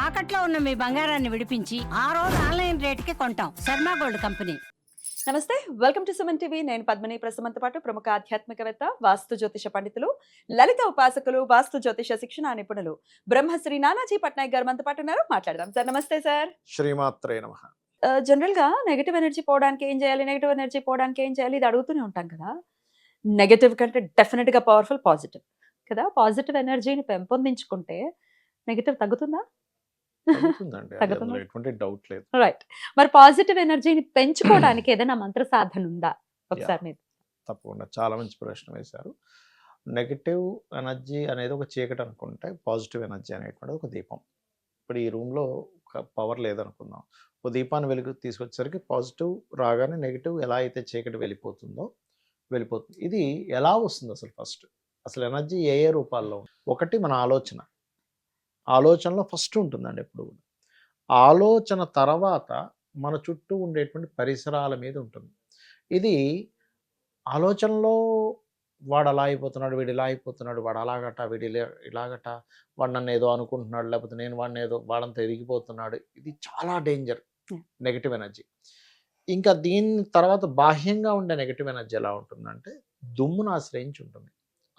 తాకట్లో ఉన్న మీ బంగారాన్ని విడిపించి ఆ రోజు ఆన్లైన్ రేటుకి కొంటాం. Sharma gold company. నమస్తే, వెల్కమ్ టు సుమన్ టీవీ. నేను పద్మిని. ప్రస్తుతంతో పాటు ప్రముఖ ఆధ్యాత్మికవేత్త, వాస్తు జ్యోతిష పండితులు, లలిత ఉపాసకులు, వాస్తు జ్యోతిష శిక్షణ నిపుణులు బ్రహ్మశ్రీ నానాజీ పట్నాయక్ గారు మనతో పాటు ఉన్నారు. మాట్లాడదాం. సార్ నమస్తే. సార్ శ్రీమాత్రే నమః. జనరల్ గా నెగటివ్ ఎనర్జీ పోవడానికి ఏం చేయాలి, నెగటివ్ ఎనర్జీ పోవడానికి ఏం చేయాలి, ఇది అడుగుతూనే ఉంటాం కదా. నెగటివ్ కంటే డెఫినెట్ గా పవర్ఫుల్ పాజిటివ్ కదా. పాజిటివ్ ఎనర్జీని పెంపొందించుకుంటే నెగటివ్ తగ్గుతుందా? తగ్గుతుందండి, అందులో ఎటువంటి డౌట్ లేదు. రైట్. మరి పాజిటివ్ ఎనర్జీని పెంచుకోవడానికి ఏదైనా మంత్ర సాధన ఉందా? ఒకసారి మీరు తప్పకుండా చాలా మంచి ప్రశ్న వేశారు. నెగటివ్ ఎనర్జీ అనేది ఒక చీకటి అనుకుంటే, పాజిటివ్ ఎనర్జీ అనేటువంటిది ఒక దీపం. ఇప్పుడు ఈ రూమ్లో ఒక పవర్ లేదనుకుందాం, ఒక దీపాన్ని వెలుగు తీసుకొచ్చేసరికి పాజిటివ్ రాగానే నెగిటివ్ ఎలా అయితే చీకటి వెళ్ళిపోతుందో వెళ్ళిపోతుంది. ఇది ఎలా వస్తుంది అసలు ఎనర్జీ ఏ ఏ రూపాల్లో? ఒకటి మన ఆలోచనలో ఫస్ట్ ఉంటుందండి ఎప్పుడు కూడా. ఆలోచన తర్వాత మన చుట్టూ ఉండేటువంటి పరిసరాల మీద ఉంటుంది. ఇది ఆలోచనలో వాడు అలా అయిపోతున్నాడు, వీడు ఇలా అయిపోతున్నాడు, వాడు అలాగట, వీడు ఇలాగట, వాడు నన్ను ఏదో అనుకుంటున్నాడు, లేకపోతే నేను వాడిని ఏదో వాడంతా ఎదిగిపోతున్నాడు. ఇది చాలా డేంజర్ నెగిటివ్ ఎనర్జీ. ఇంకా దీని తర్వాత బాహ్యంగా ఉండే నెగిటివ్ ఎనర్జీ ఎలా ఉంటుందంటే దుమ్మును ఆశ్రయించి ఉంటుంది.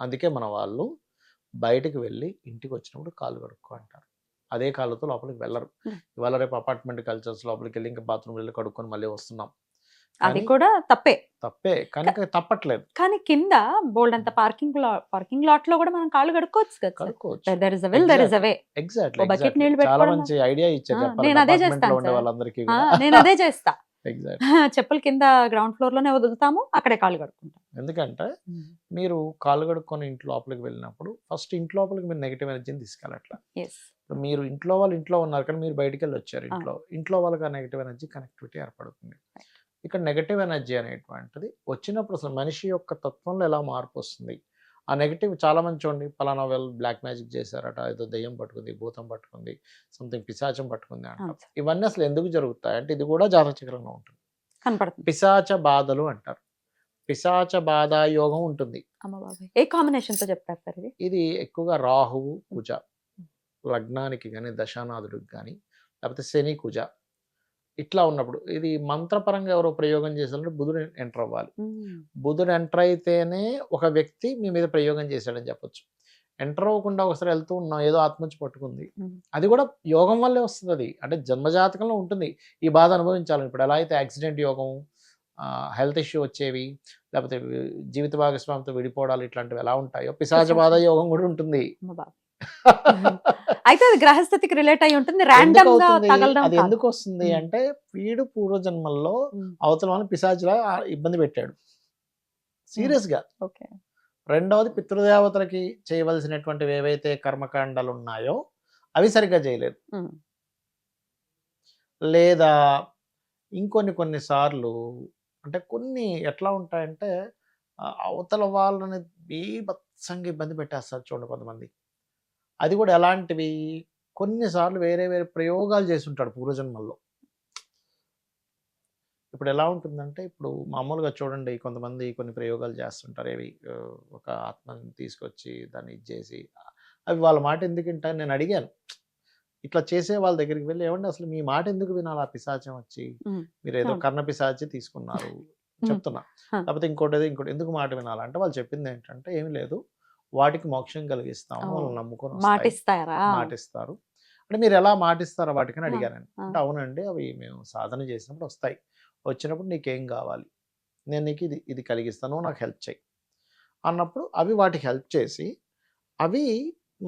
అందుకే మన వాళ్ళు బయటకు వెళ్ళి ఇంటికి వచ్చినప్పుడు కాళ్ళు కడుక్కో అంటారు. అదే కాళ్ళతో లోపలికి వెళ్ళరు. ఇవాళ రేపు అపార్ట్మెంట్ కల్చర్స్ లోపలికి వెళ్ళి ఇంకా బాత్రూమ్ వెళ్ళి కడుక్కొని మళ్ళీ వస్తున్నాం. అది కూడా తప్పే కానీ తప్పట్లేదు. కానీ కింద బోల్డ్ అంత పార్కింగ్ లాట్ లో కూడా మనం కాళ్ళు కడుక్కోవచ్చు కదా. ఎగ్జాక్ట్లీ చాలా మంచి ఐడియా ఇచ్చారు. నేను అదే చేస్తాను. వాళ్ళందరికీ నేను అదే చేస్తా. చెప్పులు కింద గ్రౌండ్ ఫ్లోర్ లోనే వదులుతాము, అక్కడే కాళ్ళు కడుక్కుంటాం. ఎందుకంటే మీరు కాళ్ళు కడుక్కొని ఇంట్లో లోపలికి వెళ్ళినప్పుడు ఫస్ట్ ఇంట్లో లోపలికి మీరు నెగిటివ్ ఎనర్జీని తీసుకెళ్ళట్లా. మీరు ఇంట్లో ఉన్నారు కానీ మీరు బయటికి వెళ్ళి వచ్చారు. ఇంట్లో వాళ్ళకి ఆ నెగిటివ్ ఎనర్జీ కనెక్టివిటీ ఏర్పడుతుంది. ఇక్కడ నెగటివ్ ఎనర్జీ అనేటువంటిది వచ్చినప్పుడు అసలు మనిషి యొక్క తత్వంలో ఎలా మార్పు వస్తుంది. ఆ నెగటివ్ చాలా మంది చూడండి, పలానా వాళ్ళు బ్లాక్ మ్యాజిక్ చేశారట, ఏదో దెయ్యం పట్టుకుంది, భూతం పట్టుకుంది, సంథింగ్ పిశాచం పట్టుకుంది అంటారు. ఇవన్నీ అసలు ఎందుకు జరుగుతాయి అంటే ఇది కూడా జాతచక్రంలో ఉంటుంది. పిశాచ బాధలు అంటారు. పిశాచ బాధ యోగం ఉంటుంది. ఏ కాంబినేషన్ తో చెప్తారు సార్? ఇది ఎక్కువగా రాహువు కుజ లగ్నానికి కానీ దశానాథుడికి కానీ లేకపోతే శని కుజ ఇట్లా ఉన్నప్పుడు ఇది మంత్రపరంగా ఎవరో ప్రయోగం చేసినప్పుడు బుధుడు ఎంటర్ అవ్వాలి. బుధుడు ఎంటర్ అయితేనే ఒక వ్యక్తి మీ మీద ప్రయోగం చేశాడని చెప్పొచ్చు. ఎంటర్ అవ్వకుండా ఒకసారి వెళ్తూ ఉన్నాం, ఏదో ఆత్మహత్య పట్టుకుంది, అది కూడా యోగం వల్లే వస్తుంది. అది అంటే జన్మజాతకంలో ఉంటుంది ఈ బాధ అనుభవించాలని. ఇప్పుడు ఎలా అయితే యాక్సిడెంట్ యోగం, హెల్త్ ఇష్యూ వచ్చేవి, లేకపోతే జీవిత భాగస్వామితో విడిపోవడాలు ఇట్లాంటివి ఎలా ఉంటాయో పిశాచ బాధ యోగం కూడా ఉంటుంది. అయితే అది గ్రహస్థితికి రిలేట్ అయి ఉంటుంది. రాండమ్ గా తగలడం. అది ఎందుకు వస్తుంది అంటే వీడు పూర్వజన్మల్లో అవతల వాళ్ళని పిశాచులా ఇబ్బంది పెట్టాడు సీరియస్ గా. రెండవది పితృదేవతలకి చేయవలసినటువంటివి ఏవైతే కర్మకాండాలు ఉన్నాయో అవి సరిగ్గా చేయలేదు. లేదా ఇంకొన్ని సార్లు అంటే కొన్ని ఎట్లా ఉంటాయంటే అవతల వాళ్ళని బీభత్సంగా ఇబ్బంది పెట్టేస్తారు చూడండి కొంతమంది. అది కూడా ఎలాంటివి, కొన్నిసార్లు వేరే ప్రయోగాలు చేస్తుంటాడు పూర్వజన్మల్లో. ఇప్పుడు ఎలా ఉంటుందంటే ఇప్పుడు మామూలుగా చూడండి కొంతమంది కొన్ని ప్రయోగాలు చేస్తుంటారు. ఏవి ఒక ఆత్మని తీసుకొచ్చి దాన్ని ఇచ్చేసి అవి వాళ్ళ మాట ఎందుకు వింటారు. నేను అడిగాను ఇట్లా చేసే వాళ్ళ దగ్గరికి వెళ్ళి, ఏమంటే అసలు మీ మాట ఎందుకు వినాలి, ఆ పిశాచం వచ్చి మీరు ఏదో కర్ణ పిశాచి తీసుకున్నారు చెప్తున్నా, లేకపోతే ఇంకోటి ఎందుకు మాట వినాలంటే వాళ్ళు చెప్పింది ఏంటంటే ఏమి లేదు, వాటికి మోక్షం కలిగిస్తాము, వాళ్ళని నమ్ముకొని మాటిస్తారు అంటే మీరు ఎలా మాటిస్తారో వాటికని అడిగానండి. అంటే అవునండి అవి మేము సాధన చేసినప్పుడు వస్తాయి, వచ్చినప్పుడు నీకేం కావాలి, నేను నీకు ఇది కలిగిస్తాను, నాకు హెల్ప్ చేయి అన్నప్పుడు అవి వాటికి హెల్ప్ చేసి అవి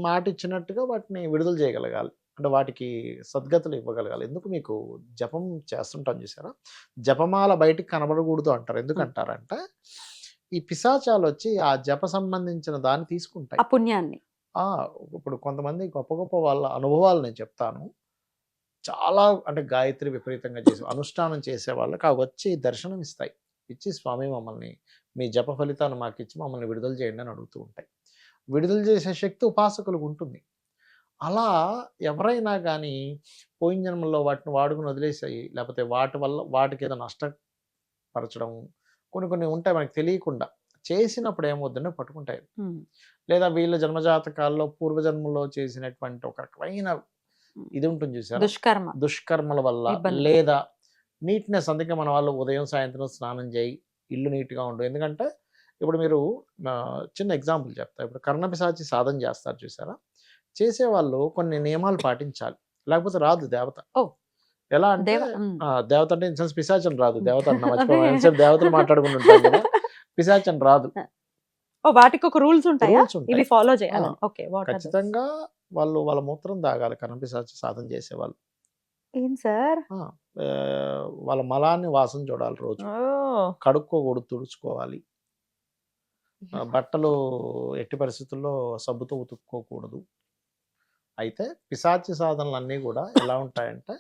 మాట ఇచ్చినట్టుగా వాటిని విడుదల చేయగలగాలి. అంటే వాటికి సద్గతులు ఇవ్వగలగాలి. ఎందుకు మీకు జపం చేస్తుంటాం చూసారా, జపమాల బయటికి కనబడకూడదు అంటారు. ఎందుకంటారంటే ఈ పిశాచాలు వచ్చి ఆ జప సంబంధించిన దాన్ని తీసుకుంటాయి, ఆ పుణ్యాన్ని. ఇప్పుడు కొంతమంది గొప్ప వాళ్ళ అనుభవాలు నేను చెప్తాను. చాలా అంటే గాయత్రి విపరీతంగా చేసే అనుష్ఠానం చేసే వాళ్ళకి అవి వచ్చి దర్శనం ఇస్తాయి. ఇచ్చి స్వామి మమ్మల్ని మీ జప ఫలితాన్ని మాకు ఇచ్చి మమ్మల్ని విడుదల చేయండి అని అడుగుతూ ఉంటాయి. విడుదల చేసే శక్తి ఉపాసకులకు ఉంటుంది. అలా ఎవరైనా కానీ పోయిన జన్మల్లో వాటిని వాడుకుని వదిలేసాయి, లేకపోతే వాటి వల్ల వాటికి ఏదో నష్టపరచడం కొన్ని ఉంటాయి మనకు తెలియకుండా చేసినప్పుడు ఏమవుతుందో పట్టుకుంటాయి. లేదా వీళ్ళ జన్మజాతకాల్లో పూర్వజన్మలో చేసినటువంటి ఒక రకమైన ఇది ఉంటుంది చూసారా, దుష్కర్మ దుష్కర్మల వల్ల ఇబ్బంది. లేదా నీట్నెస్. అందుకే మన వాళ్ళు ఉదయం సాయంత్రం స్నానం చేయి, ఇల్లు నీట్గా ఉండు. ఎందుకంటే ఇప్పుడు మీరు చిన్న ఎగ్జాంపుల్ చెప్తా. ఇప్పుడు కర్ణపిశాచి సాధన చేస్తారు చూసారా, చేసేవాళ్ళు కొన్ని నియమాలు పాటించాలి, లేకపోతే రాదు దేవత. ఓ. ఎలా అంటే దేవ దేవత అంటే ఇన్సెన్స్ పిశాచం రాదు, దేవత అన్న మర్చిపోయి దేవతలు మాట్లాడుకుని ఉంటాం కదా, పిశాచం రాదు. ఓ, వాటికి ఒక రూల్స్ ఉంటాయా, రూల్స్ ఉంటాయి. ఇవి ఫాలో చేయాలి. ఓకే, ఖచ్చితంగా వాళ్ళు వాళ్ళ మూత్రం తాగాలి కర్ణపిశాచి సాధన చేసేవాళ్ళు. ఏం సార్? వాళ్ళ మలాన్ని వాసన చూడాలి, రోజు కడుక్కోకూడదు, తుడుచుకోవాలి. బట్టలు ఎట్టి పరిస్థితుల్లో సబ్బుతో ఉతుక్కోకూడదు. అయితే పిశాచి సాధనలు అన్నీ కూడా ఎలా ఉంటాయంటే,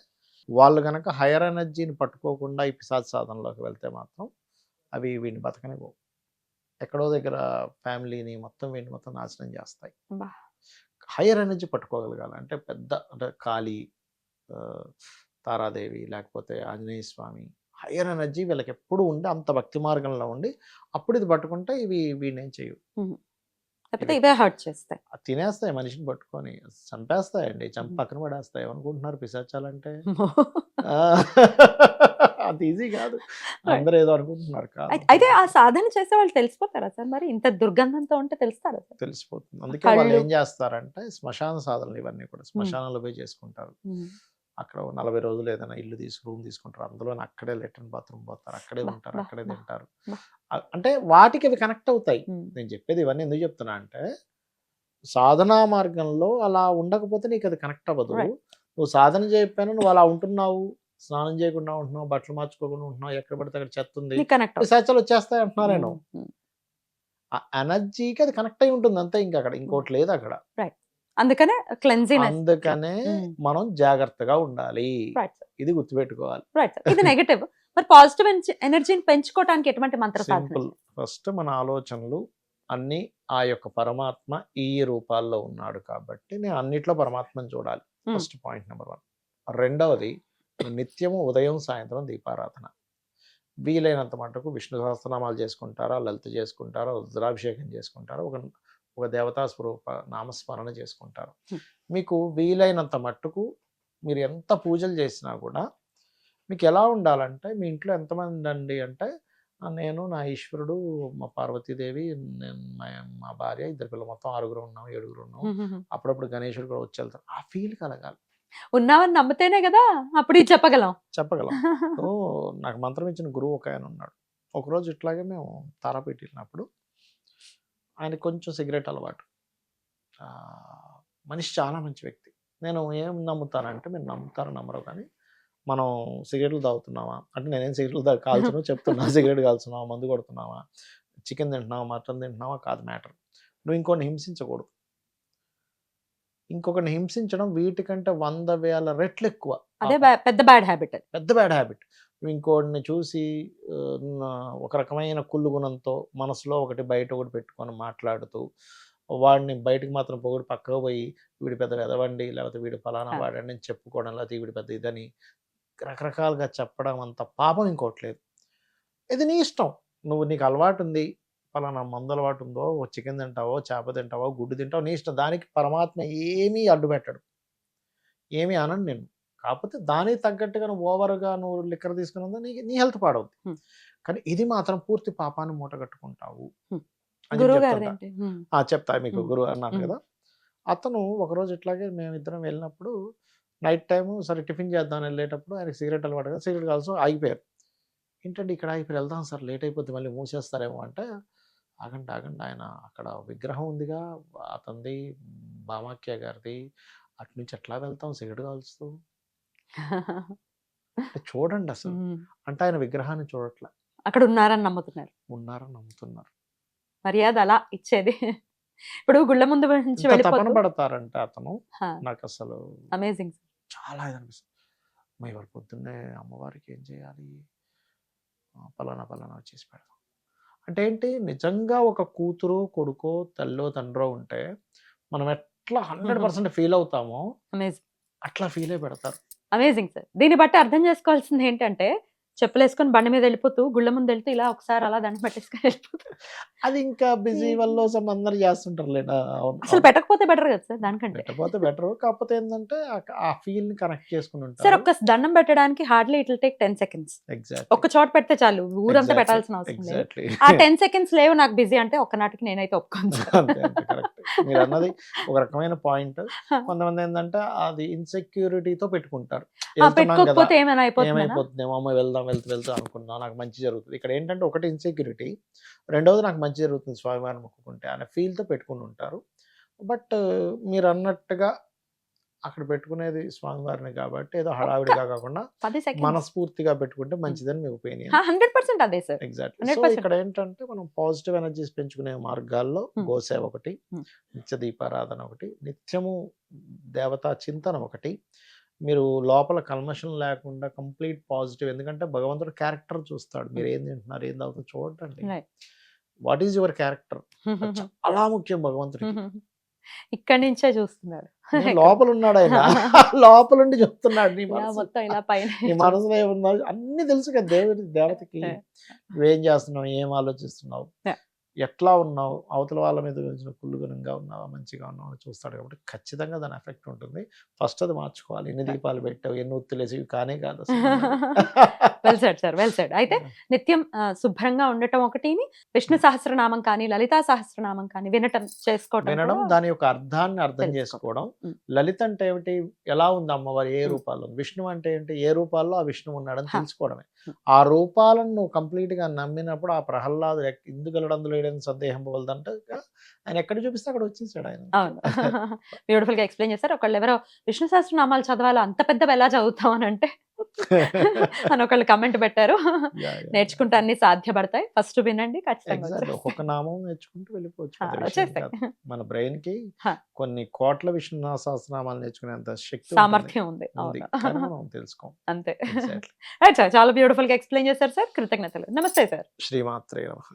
వాళ్ళు కనుక హైయర్ ఎనర్జీని పట్టుకోకుండా ఈ పిశాచి సాధనలోకి వెళ్తే మాత్రం అవి వీడిని బతకనివ్వవు. ఎక్కడో దగ్గర ఫ్యామిలీని మొత్తం వీడిని మొత్తం నాశనం చేస్తాయి. హైయర్ ఎనర్జీ పట్టుకోగలగాలి అంటే పెద్ద అంటే కాళీ, తారాదేవి, లేకపోతే ఆంజనేయ స్వామి, హైయర్ ఎనర్జీ వీళ్ళకి ఎప్పుడు ఉండి అంత భక్తి మార్గంలో ఉండి అప్పుడు ఇది పట్టుకుంటే ఇవి వీడిని ఏం చేయవు. లేకపోతే ఇవే హర్ట్ చేస్తాయి, తినేస్తాయి, మనిషిని పట్టుకొని చంపేస్తాయండి, చంపి పక్కన పడేస్తాయి. ఏమనుకుంటున్నారు పిశాచాలంటే అంత ఈజీ కాదు, అందరూ ఏదో అనుకుంటున్నారు కాదు. అయితే ఆ సాధన చేసే వాళ్ళు తెలిసిపోతారా సార్? మరి ఇంత దుర్గంధంతో ఉంటే తెలుస్తారా సార్? తెలిసిపోతుంది. అందుకే వాళ్ళు ఏం చేస్తారంటే శ్మశాన సాధనలు ఇవన్నీ కూడా శ్మశానంలో పోయి చేసుకుంటారు. అక్కడ 40 రోజులు ఏదైనా ఇల్లు రూమ్ తీసుకుంటారు, అందులో అక్కడే లెట్రిన్ బాత్రూమ్ పోతారు, అక్కడే ఉంటారు, అక్కడే తింటారు. అంటే వాటికి అవి కనెక్ట్ అవుతాయి. నేను చెప్పేది ఇవన్నీ ఎందుకు చెప్తున్నా అంటే, సాధనా మార్గంలో అలా ఉండకపోతే నీకు అది కనెక్ట్ అవ్వదు. నువ్వు సాధన చేయకపోయినా నువ్వు అలా ఉంటున్నావు, స్నానం చేయకుండా ఉంటున్నావు, బట్టలు మార్చుకోకుండా ఉంటున్నావు, ఎక్కడ పడితే అక్కడ చెత్త ఉంది, పిశాచాలు వచ్చేస్తాయి అంటున్నా నేను. ఆ ఎనర్జీకి అది కనెక్ట్ అయి ఉంటుంది అంతే, ఇంకా అక్కడ ఇంకోటి లేదు అక్కడ. అందుకనే క్లెన్జినెస్, అందుకనే మనం జాగ్రత్తగా ఉండాలి, ఇది గుర్తుపెట్టుకోవాలి. ఇది నెగటివ్. మరి పాజిటివ్ ఎనర్జీని పెంచుకోవడానికి ఎటువంటి మంత్ర సాధన? సింపుల్. ఫస్ట్ మన ఆలోచనలు అన్ని ఆ యొక్క పరమాత్మ ఈ రూపాల్లో ఉన్నాడు కాబట్టి నేను అన్నిట్లో పరమాత్మను చూడాలి. First point number 1. రెండవది, నిత్యము ఉదయం సాయంత్రం దీపారాధన. వీలైనంత మటుకు విష్ణు సహస్రనామాలు చేసుకుంటారా, లలిత చేసుకుంటారా, రుద్రాభిషేకం చేసుకుంటారా, ఒక దేవతా స్వరూప నామస్మరణ చేసుకుంటారు. మీకు వీలైనంత మట్టుకు మీరు ఎంత పూజలు చేసినా కూడా మీకు ఎలా ఉండాలంటే, మీ ఇంట్లో ఎంతమంది అండి అంటే, నేను, నా ఈశ్వరుడు, మా పార్వతీదేవి, నేను, మా భార్య, 2 పిల్లలు, మొత్తం 6 ఉన్నాం, 7 ఉన్నాం. అప్పుడప్పుడు గణేశుడు కూడా వచ్చి వెళ్తారు. ఆ ఫీల్ కలగాలి. ఉన్నామని నమ్మితేనే కదా అప్పుడు ఇది చెప్పగలం. నాకు మంత్రం ఇచ్చిన గురువు ఒక ఆయన ఉన్నాడు. ఒకరోజు ఇట్లాగే మేము తారాపీఠ వెళ్ళినప్పుడు ఆయన కొంచెం సిగరెట్ అలవాటు. మనిషి చాలా మంచి వ్యక్తి. నేను ఏం నమ్ముతానంటే, మీరు నమ్ముతారో నమ్మరో కానీ, మనం సిగరెట్లు తాగుతున్నావా అంటే, నేనేం సిగరెట్లు కాల్చున్నావు చెప్తున్నా, సిగరెట్ కాల్చున్నావా, మందు కొడుతున్నావా, చికెన్ తింటున్నావా, మటన్ తింటున్నావా కాదు మ్యాటర్. నువ్వు ఇంకోటిని హింసించకూడదు. ఇంకొకరిని హింసించడం వీటికంటే 100,000 రెట్లు ఎక్కువ. అదే పెద్ద బ్యాడ్ హ్యాబిట్. పెద్ద బ్యాడ్ హ్యాబిట్. ఇంకోటిని చూసి ఒక రకమైన కుళ్ళు గుణంతో మనసులో ఒకటి బయట ఒకటి పెట్టుకొని మాట్లాడుతూ, వాడిని బయటకు మాత్రం పొగడు పక్కకు పోయి వీడి పెద్ద ఎదవండి, లేకపోతే వీడు ఫలానా వాడని చెప్పుకోవడం, లేకపోతే వీడి పెద్ద ఇదని రకరకాలుగా చెప్పడం అంత పాపం ఇంకోటి లేదు. ఇది నీ ఇష్టం. నీకు అలవాటు ఉంది, ఫలానా మందు అలవాటు ఉందో, చికెన్ తింటావో, చేప తింటావో, గుడ్డు తింటావో, నీ ఇష్టం. దానికి పరమాత్మ ఏమీ అడ్డు పెట్టడు, ఏమీ అనను నేను. కాకపోతే దానికి తగ్గట్టుగా నువ్వు ఓవర్గా నువ్వు లిక్కర్ తీసుకున్నదో నీ హెల్త్ పాడవుద్ది. కానీ ఇది మాత్రం పూర్తి పాపాన్ని మూట కట్టుకుంటావు అని చెప్తా. మీకు గురువు అన్నాను కదా, అతను ఒకరోజు ఇట్లాగే మేమిద్దరం వెళ్ళినప్పుడు నైట్ టైము సరే టిఫిన్ చేద్దాం వెళ్ళేటప్పుడు ఆయనకి సిగరెట్ అలవాటు కదా, సిగరెట్ కాల్సి ఆగిపోయారు. ఏంటంటే ఇక్కడ ఆగిపోయి వెళ్దాం సార్, లేట్ అయిపోతే మళ్ళీ మూసేస్తారేమో అంటే, ఆగండి ఆయన అక్కడ విగ్రహం ఉందిగా అతనిది, బామాఖ్య గారిది, అటు నుంచి ఎట్లా వెళ్తాం సిగరెట్ కాల్స్తూ, చూడండి అసలు. అంటే ఆయన విగ్రహాన్ని చూడట్లే, అక్కడ ఉన్నారని నమ్ముతున్నారు. మర్యాద అలా ఇచ్చేది. ఇప్పుడు గుళ్ళ ముందు నుంచి తపన పడతారంటే అతను, నాకు అసలు అమేజింగ్, చాలా ఇది అనిపిస్తుంది. ఇవాళ పొద్దున్నే అమ్మవారికి ఏం చేయాలి, పలానా చేసి పెడదాం అంటే ఏంటి, నిజంగా ఒక కూతురు కొడుకో తల్లో తండ్రో ఉంటే మనం ఎట్లా 100% ఫీల్ అవుతామో అట్లా ఫీల్ అయి పెడతారు. Amazing sir. దీన్ని బట్టి అర్థం చేసుకోవాల్సింది ఏంటంటే, చెప్పులు వేసుకొని బండి మీద వెళ్ళిపోతూ గుళ్ళ ముందు వెళ్తూ ఇలా ఒకసారి అలా దండం పెట్టేసుకొని వెళ్ళిపోతూ అది ఇంకా బిజీ వల్ల అందరు చేస్తుంటారు లేడా. అసలు పెట్టకపోతే బెటర్ కదా సార్ దానికంటే. పెట్టకపోతే బెటర్. కాకపోతే ఏంటంటే ఆ ఫీల్ ని కనెక్ట్ చేసుకుని సార్ ఉంటారు. ఒక్క దండం పెట్టడానికి hardly it will take 10 seconds. Exact ఒక్క చోట పెడితే చాలు, ఊరంతా పెట్టాల్సిన అవసరం లేదు. ఎగ్జాక్ట్లీ. ఆ 10 seconds లేవు నాకు బిజీ అంటే ఒక్కనాటికి నేనైతే ఒప్పుకోను సార్. అంతే అంతే కరెక్ట్. మీరు అన్నది ఒక రకమైన పాయింట్. కొంతమంది ఏంటంటే అది ఇన్సెక్యూరిటీతో పెట్టుకుంటారు. వెళ్తున్నాం కదా, పెట్టుకోకపోతే ఏమైనా అయిపోతుందా? ఏమైపోతుందేమో, అమ్మ వెళ్దాం వెళ్తూ అనుకున్నా నాకు మంచి జరుగుతుంది. ఇక్కడ ఏంటంటే ఒకటి ఇన్సెక్యూరిటీ, రెండవది నాకు మంచి జరుగుతుంది స్వామివారిని మొక్కుకుంటే అనే ఫీల్తో పెట్టుకుని ఉంటారు. బట్ మీరు అన్నట్టుగా అక్కడ పెట్టుకునేది స్వామివారిని కాబట్టి ఏదో హడావిడిగా కాకుండా 10 seconds మనస్ఫూర్తిగా పెట్టుకుంటే మంచిదని మీ ఒపీనియన్. 100% అదే సార్. ఎగ్జాక్ట్లీ. సో 100%. ఇక్కడ ఏంటంటే మనం పాజిటివ్ ఎనర్జీస్ పెంచుకునే మార్గాల్లో గోసేవ ఒకటి, నిత్య దీపారాధన ఒకటి, నిత్యము దేవతా చింతన ఒకటి, మీరు లోపల కల్మషం లేకుండా కంప్లీట్ పాజిటివ్. ఎందుకంటే భగవంతుడు క్యారెక్టర్ చూస్తాడు. మీరు ఏం తింటున్నారు, ఏం తాగుతారు చూడండి. Right. What is your character చాలా ముఖ్యం భగవంతుడికి. ఇక్కడి నుంచే చూస్తున్నారు. లోపల ఉన్నాడు ఆయన, లోపలుండి చెప్తున్నాడు. నీ ఇలా మనసు, మొత్తం ఇలా పైన నీ మనసులో ఏమున్నా అన్ని తెలుసు కదా దేవతకి. నువ్వేం చేస్తున్నావు, ఏం ఆలోచిస్తున్నావు, ఎట్లా ఉన్నావు, అవతల వాళ్ళ మీద గురించిన కుళ్ళుగుణంగా ఉన్నావా, మంచిగా ఉన్నావా చూస్తాడు. కాబట్టి ఖచ్చితంగా దాని ఎఫెక్ట్ ఉంటుంది. ఫస్ట్ అది మార్చుకోవాలి. ఎన్ని దీపాలు పెట్టావు, ఎన్ని ఒత్తులేసి కానే కాదు అసలు. Well said sir, well said. అయితే నిత్యం శుభ్రంగా ఉండటం ఒకటిని, విష్ణు సహస్రనామం కానీ లలితా సహస్రనామం కానీ వినటం చేసుకోవటం వినడం, కూడా దాని యొక్క అర్థాన్ని అర్థం చేసుకోవడం. లలిత అంటే ఏమిటి, ఎలా ఉంది అమ్మవారు, ఏ రూపాల్లో ఉంది. విష్ణు అంటే ఏంటి, ఏ రూపాల్లో ఆ విష్ణు ఉన్నాడని తెలుసుకోవడమే. ఆ రూపాలను నువ్వు కంప్లీట్ గా నమ్మినప్పుడు ఆ ప్రహ్లాదు ఎందుకు వెళ్ళడం లేడని సందేహం పోవద్దంటే ఆయన ఎక్కడ చూపిస్తే అక్కడ వచ్చేసాడు ఆయన. అవును. బ్యూటిఫుల్ గా ఎక్స్ప్లెయిన్ చేశారు. ఒకళ్ళు ఎవరో విష్ణు సహస్రనామాలు చదవాలి అంత పెద్దవి ఎలా చదువుతాం అని అంటే అని ఒకళ్ళు కమెంట్ పెట్టారు. నేర్చుకుంటే అన్ని సాధ్యపడతాయి. ఫస్ట్ వినండి ఖచ్చితంగా Exactly. ఒక్కొక్క నామం నేర్చుకుంటూ వెళ్ళిపోవచ్చు. పెద్ద విషయం వచ్చేస్తాయి. కాదు. మన బ్రెయిన్ కి హా. కొన్ని కోట్ల విష్ణు సహస్రనామాలు నేర్చుకునేంత శక్తి సామర్థ్యం ఉంది. ఉంది. అవును. కానీ మనం తెలుసుకోం. అంతే. Exactly. చాలా బ్యూటిఫుల్ గా ఎక్స్ప్లెయిన్ చేశారు సార్. కృతజ్ఞతలు. నమస్తే సార్. శ్రీమాత్రే నమః.